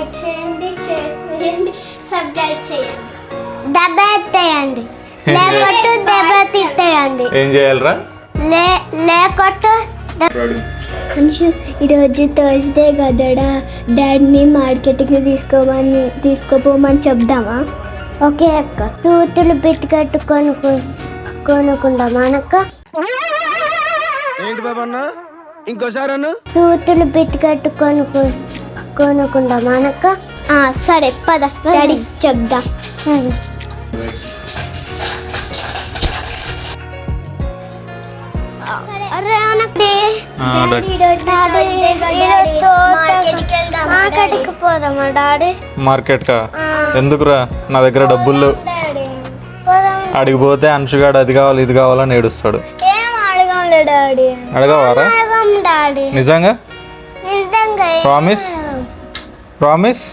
Like చేయండి, share చేయండి, subscribe చేయండి, దెబ్బ ఎత్తేయండి, లేకొట్టు దెబ్బ తిట్టేయండి. ఏం చేయాలరా? లేకొట్టు. అంశు, ఈరోజు థర్స్డే కదడా, డాడీని మార్కెట్కి తీసుకోపోమని చెప్దామా? ఓకే అక్క. తూతులు పెట్టుకట్టు కొనుక్కుందామా అక్క? ఏంటి బాబన్న, ఇంకోసారి అన్న. తూతులు పెట్టుకట్టు కొనుక్కుందామా అక్క? సరే పద, డాడీ చెప్దాం. మార్కెట్కి పోదామా డాడీ? మార్కెట్ కా? ఎందుకురా? నా దగ్గర డబ్బులు అడిగి పోతే అంశుగాడు అది కావాలి ఇది కావాలని ఏడుస్తాడు. డాడీ అడగవారా? డాడీ నిజంగా? ప్రామిస్? ప్రామిస్?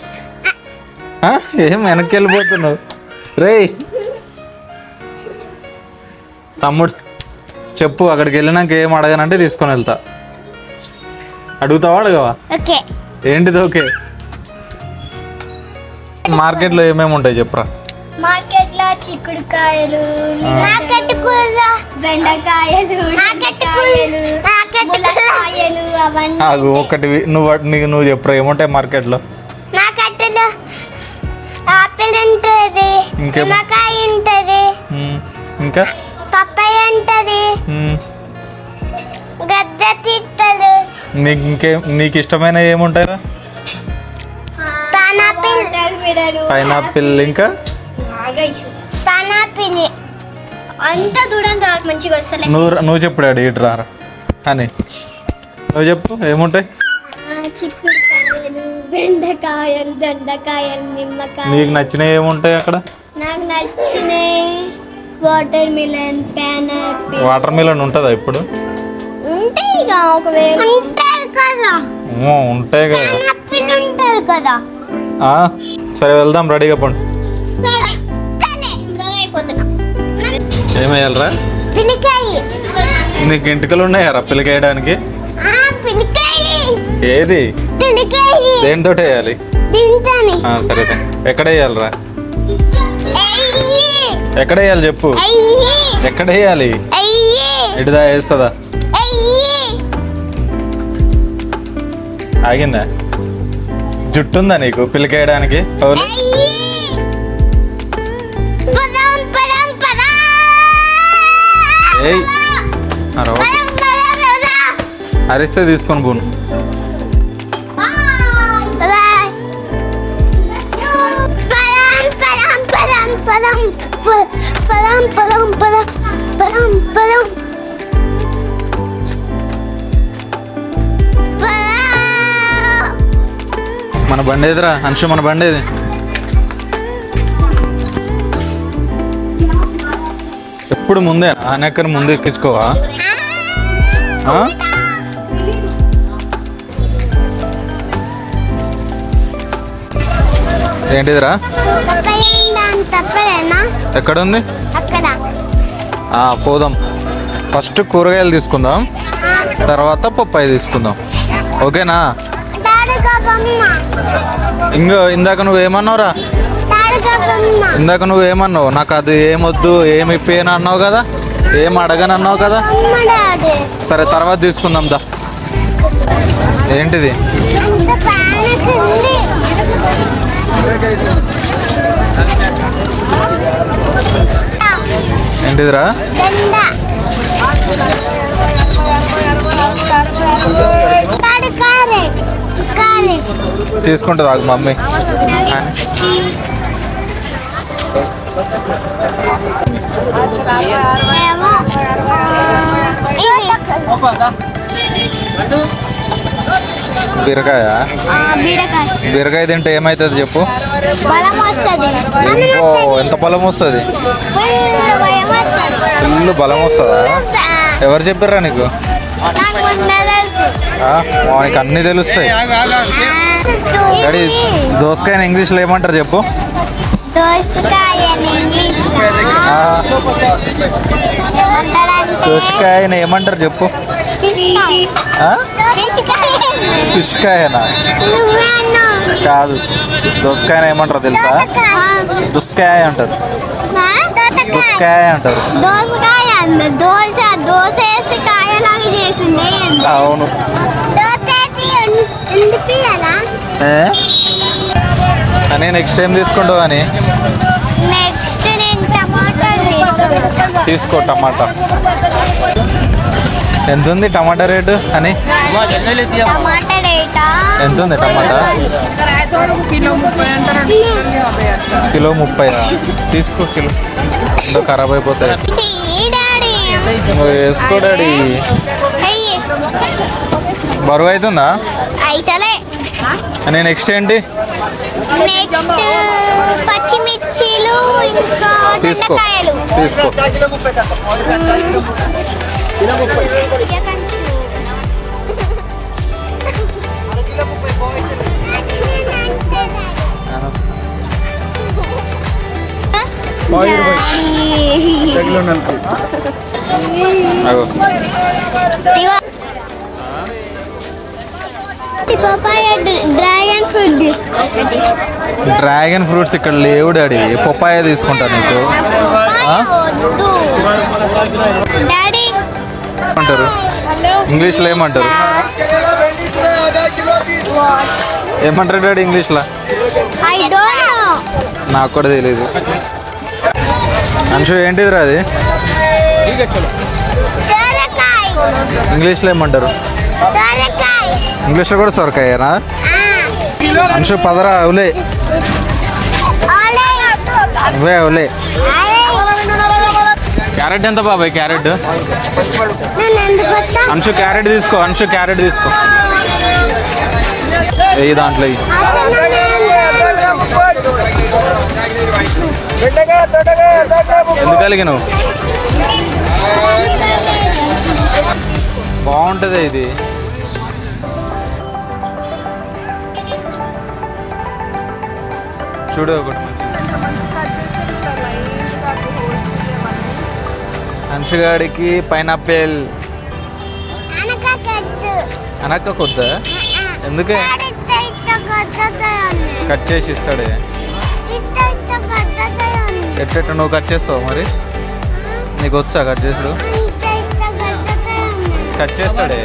ఏం వెనక్కి వెళ్ళిపోతున్నావు రే? తమ్ముడు చెప్పు, అక్కడికి వెళ్ళినాక ఏం అడగనంటే తీసుకొని వెళ్తా. అడుగుతావా అడగవా? ఓకే. ఏంటిది ఓకే? మార్కెట్లో ఏమేమి ఉంటాయి చెప్పరా? మార్కెట్లో చిక్కుడుకాయలు, మార్కెట్ కూర, బెండకాయలు, మార్కెట్ కాయలు, ములక్కాయలు, అవన్నీ. ఒకటి నువ్వు చెప్పరా ఏముంటాయి మార్కెట్లో? మార్కెట్లో ఆపిల్ ఉంటుంది, నిమ్మకాయ ఉంటుంది, ఇంకా పప్పాయ ఉంటుంది, గద్ద తిట్టలు. నీకు ఇష్టమైన ఏముంటాయిరా? పైనాపిల్, ఇంకా పైనాపిల్. అంత దూరం మంచిగా వస్తలే. నువ్వు చెప్పు డాడీ ఇటు రారా అని. నువ్వు చెప్పు ఏముంటాయి? చిక్కుడుకాయలు, బెండకాయలు, దొండకాయలు, నిమ్మకాయలు. నీకు నచ్చినవి ఏముంటాయి అక్కడ? నాకు నచ్చినాయి water melon, pineapple. Water melon ఉంటుందా ఇప్పుడు? ఉంటాయి ఒకవేళ ఉంటాయి కదా. ఉంటాయి కదా. పైనాపిల్ ఉంటుంది కదా. సరే వెళ్దాం, రెడీగా పండు. సరే అయిపోతున్నా. ఏమేయాలరా? పిలికాయ. నీకు ఇంటికలు ఉన్నాయారా పిలికేయడానికి? ఏది? దేనితో వేయాలి? సరే ఎక్కడ వేయాలరా? ఎక్కడ వేయాలి చెప్పు. ఎక్కడ వేయాలి? ఇటుదా వేస్తుందా? ఆగిందా? జుట్టుందా నీకు పిలికేయడానికి? అరిస్తే తీసుకొని పోను. మన బండి ఏదిరా అంశు? మన బండి ఏది? ఎప్పుడు ముందే అనేకని ముందు ఎక్కించుకోవా? ఏంటిదిరా? ఎక్కడుంది? పోదాం. ఫస్ట్ కూరగాయలు తీసుకుందాం, తర్వాత పప్పాయి తీసుకుందాం. ఓకేనా? ఇందాక నువ్వేమన్నావురా? ఇందాక నువ్వేమన్నావు? నాకు అది ఏమొద్దు ఏమి ఇప్పేయను అన్నావు కదా, ఏం అడగను అన్నావు కదా. సరే తర్వాత తీసుకుందాం దా. ఏంటిది? ఏంటిదిరా? తీసుకుంటుంది ఆగు మమ్మీ. బీరకాయ? బీరకాయ తింటే ఏమవుతుంది చెప్పు? ఎంత బలం వస్తుంది? ఫుల్ బలం వస్తుందా? ఎవరు చెప్పారా నీకు? నీకు అన్నీ తెలుస్తాయి. డాడీ దోసకాయని ఇంగ్లీష్లో ఏమంటారు చెప్పు? దోసకాయని ఏమంటారు చెప్పు? ఫిష్ కాయనా? కాదు, దోసకాయ ఏమంటారు తెలుసా? దుస్కాయ అంటారు. దుస్కాయ అంటారు. దోసకాయ అన్న దోశ దోశ వేసి కాయలాగా చేసింది. అవును. దోశ వేసి ఎండిపియాలా? అని నెక్స్ట్ టైం తీసుకుంటావు అని. నెక్స్ట్ నేను టమాటా తీసుకో. టమాటా ఎంత ఉంది? టమాటా రేటు అని టమాటా రేటా ఎంత ఉంది? టమాటా కిలో 30. తీసుకో కిలో. ఇంకా ఖరాబ్ అయిపోతాయి. డాడీ వేసుకో డాడీ. బరువు అవుతుందా? అయితలే. అని నెక్స్ట్ ఏంటి? నెక్స్ట్ పచ్చిమిర్చీలు ఇంకా తీసుకో. దొండకాయలు. తీసుకో. అగో. డ్రాగన్ ఫ్రూట్ తీసుకోండి. డ్రాగన్ ఫ్రూట్స్ ఇక్కడ లేవు డాడీ. పప్పాయ తీసుకుంటా నీకు. డాడీ అంటారు ఇంగ్లీష్లో ఏమంటారు? ఏమంటారు డాడీ ఇంగ్లీష్లో? I don't know. నాకు కూడా తెలియదు. అంశు ఏంటిదిరా అది? సొరకాయ. ఇంగ్లీష్లో ఏమంటారు? సొరకాయ. ఇంగ్లీష్లో కూడా సొరకాయనా? అంశు పదరా. అవులే అవే అవులే. క్యారెట్ ఎంత బాబాయ్? క్యారెట్ అంశు క్యారెట్ తీసుకో. అంశు క్యారెట్ తీసుకో. వెయ్యి దాంట్లో వెయ్యి. ఎందుకు కలిగినావు? బాగుంటుంది ఇది. చూడు ఒకటి అంశుగాడికి పైనాపిల్. అనక్క కొద్దా? ఎందుకే? కట్ చేసి ఇస్తాడే. ఎట్ట నువ్వు కట్ చేస్తావు మరి? నీకు వచ్చా కట్ చేసుడు? కట్ చేస్తాడే.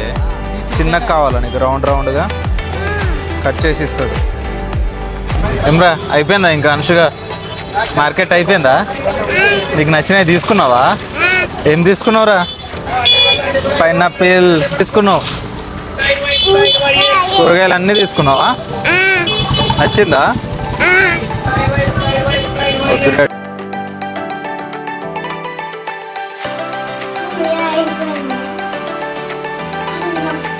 చిన్నగా కావాలా నీకు? రౌండ్ రౌండ్గా కట్ చేసి ఇస్తాడు. ఏమ్రా అయిపోయిందా ఇంకా? అంశుగా మార్కెట్ అయిపోయిందా? నీకు నచ్చినవి తీసుకున్నావా? ఏం తీసుకున్నావురా? పైనాపిల్ తీసుకున్నావు. కూరగాయలు అన్నీ తీసుకున్నావా? నచ్చిందా?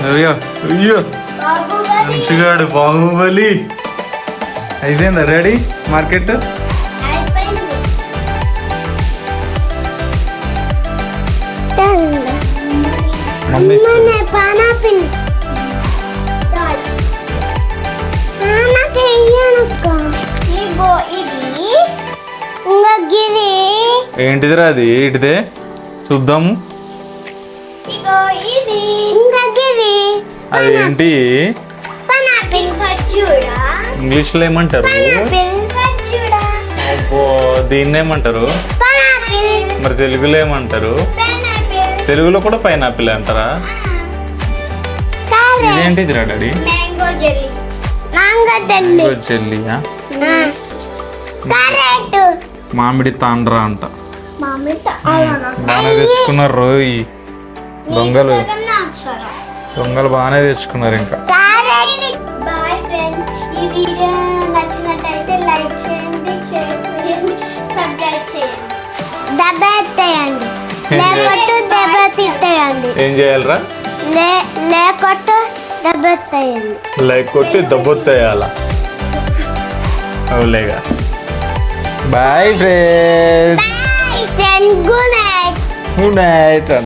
అయ్యో అయ్యో అంశుగాడు బాహుబలి. అయిపోయిందా డాడీ మార్కెట్? మమ్మీ పైనాపిల్ ఇగో ఇది ఇంకొకది. ఏంటిదిరా అది? ఏంటిదే చూద్దాము. ఇగో ఇది ఇంకొకది. అదేంటి? పైనాపిల్ ఖర్జూరా. ఇంగ్లీష్లో ఏమంటారు? పైనాపిల్ ఖర్జూరా. అబ్బో దీన్ని ఏమంటారు? పైనాపిల్. మరి తెలుగులో ఏమంటారు? పైనాపిల్. తెలుగులో కూడా పైనాపిల్ అంటారా? ఇదేంటిదిరా daddy? Mango jelly. Mango jelly. చెల్లియా? కరెక్ట్. మామిడి తాండ్రా అంట. మామిడి బాగానే తెచ్చుకున్నారు రోయి. దొంగలు బాగానే తెచ్చుకున్నారు. ఇంకా బాయ్ ఫ్రెండ్స్. ఈ వీడియో నచ్చినట్టయితే లైక్ చేయండి, షేర్ చేయండి, సబ్స్క్రైబ్ చేయండి, దెబ్బ ఎత్తేయండి. లేకొట్టు దెబ్బ తిట్టేయండి. ఏం చేయాలరా? లేకొట్టు దెబ్బ ఎత్తేయండి. లైక్ కొట్టి దెబ్బొత్తేయాల. అవులేగా. Boy friends. Boy friends. Good night. Good night.